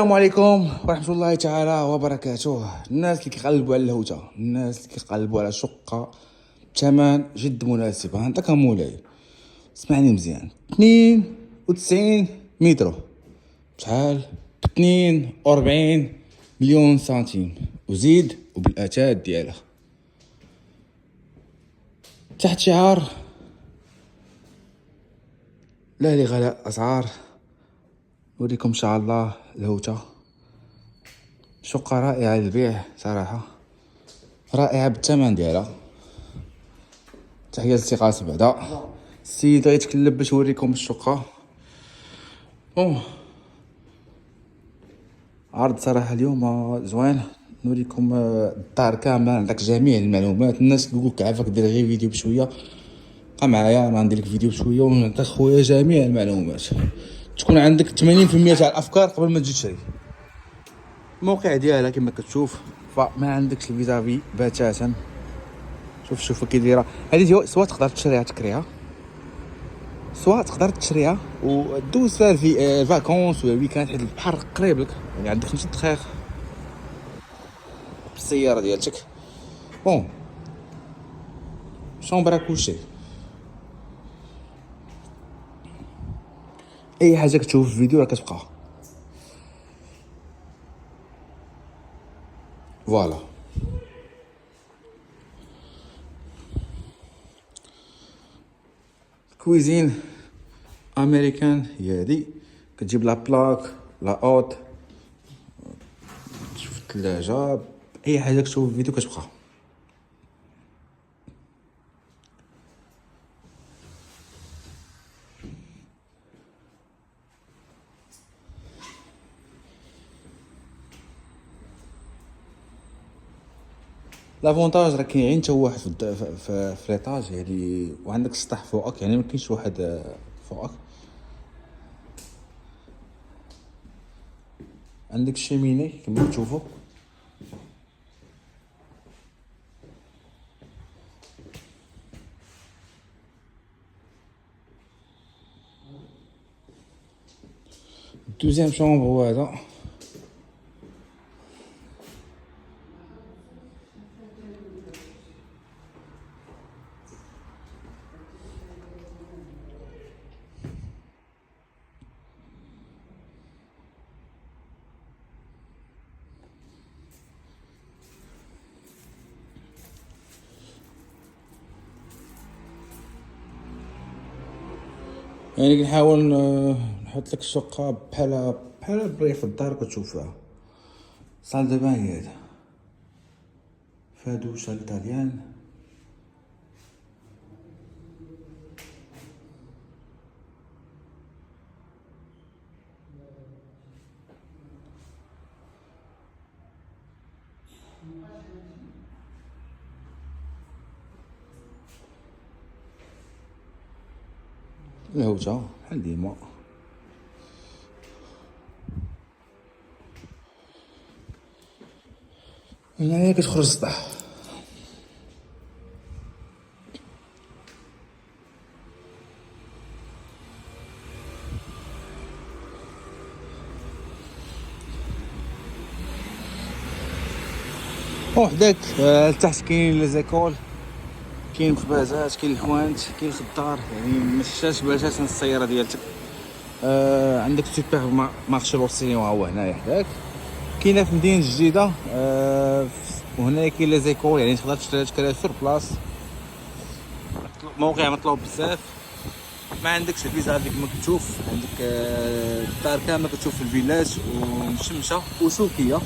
السلام عليكم ورحمة الله تعالى وبركاته. الناس اللي كيقلبوا على الهوته، الناس اللي كيقلبوا على شقة بثمن جد مناسب، عندك مولاي اسمعني مزيان. 92 متر شحال؟ 42 مليون سنتيم وزيد وبالاتات ديالها تحت شعار لا لغلاء اسعار. نوريكم ان شاء الله الهوته، شقة رائعة للبيع صراحة، رائعة بالثمن ديالها. تحية للثقة بعدا. السيد غيتكلم باش نوريكم الشقة. عرض صراحة اليوم زوين، نوريكم الدار كاملة، عندك جميع المعلومات. الناس اللي يقولك عافاك دير غير فيديو بشوية، بقى معايا انا ندير لك فيديو بشوية ونعطيك خويا جميع المعلومات، تكون عندك 80% تاع الافكار قبل ما تجي تشري. الموقع ديالها كما كتشوف فما عندكش الفيزافي بتاتا. شوف كي دايره هذه، سواء تقدر تشريها تكريها، سواء تقدر تشريها ودوز فيها الفاكونس ولا الويكاند، حيت البحر قريب لك، يعني عندك 5 دقائق بالسياره ديالتك. شومبرا كلشي، اي حاجه كتشوف في الفيديو راه كتبقى. فوالا كويزين امريكان هي هادي، كتجيب لا بلاك لا اوت، تشوف الثلاجه، اي حاجه كتشوف في الفيديو كتبقى. لافونتاج راه كاين غير نتا واحد في ليطاج يعني، وعندك السطح فوقك، يعني ما كاينش واحد فوقك. عندك الشيميني كما كتشوفوا، دوزيام شومبر هو هذا. يعني كنحاول نحط لك الشقه بحال بري في الدار كتشوفها. صال دو بان هي هذا، فادوشا الطاليان. الهوته بحال ديما، هنايا كتخرج السطح. وحداك لتحت كاين لي زيكول، كاين مخبازات، كاين الحوانت، كاين الخضار، يعني ما تحتاجش باشا السياره ديالتك. عندك سوبر مارشي لوسيون هو هنايا حداك، كاينه في مدينه جديده. وهنايا كاين لي زيكول، يعني تقدر تشري سور بلاص. موقع مطلوب بزاف، ما عندكش الفيزا كما كتشوف، عندك الدار كامله كتشوف الفيلات ومشمشه وسوقيه.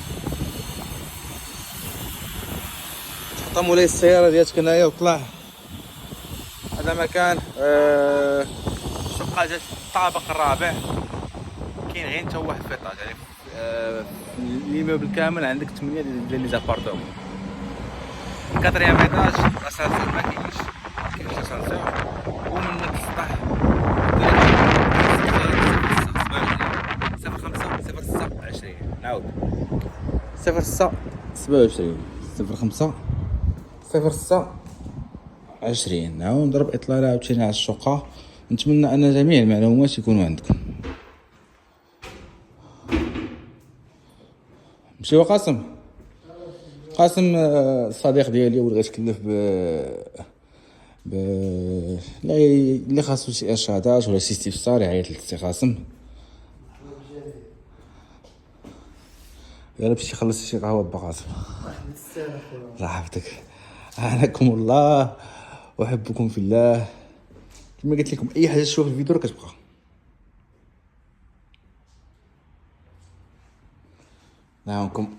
حط مولاي السياره ديالتك هنايا وطلع. هذا مكان الشقه جات الطابق الرابع، كاين غير نتا واحد في ايطاج، يعني في ليموبل كامل عندك 8 ديال لي زابارتومون. الكاتريام ايطاج الاسانسور ما كاينش اسانسور، ومن السطح 05 نعاود 06 27 05 06 20. نعاود نضرب اطلاله عاوتاني على الشقه. نتمنى ان جميع المعلومات يكونوا عندكم. ماشي هو قاسم. قاسم الصديق ديالي ولا غيتكلف ب لا اللي خاصو شي ارشادات ولا شي استفسار يعيط لك سي قاسم. يلا باش تخلص شي قهوه با قاسم. الله يحفظك. اعناكم الله واحبكم في الله. كما قلت لكم اي حاجه تشوفوا في الفيديو راه كتبقى. نعمكم.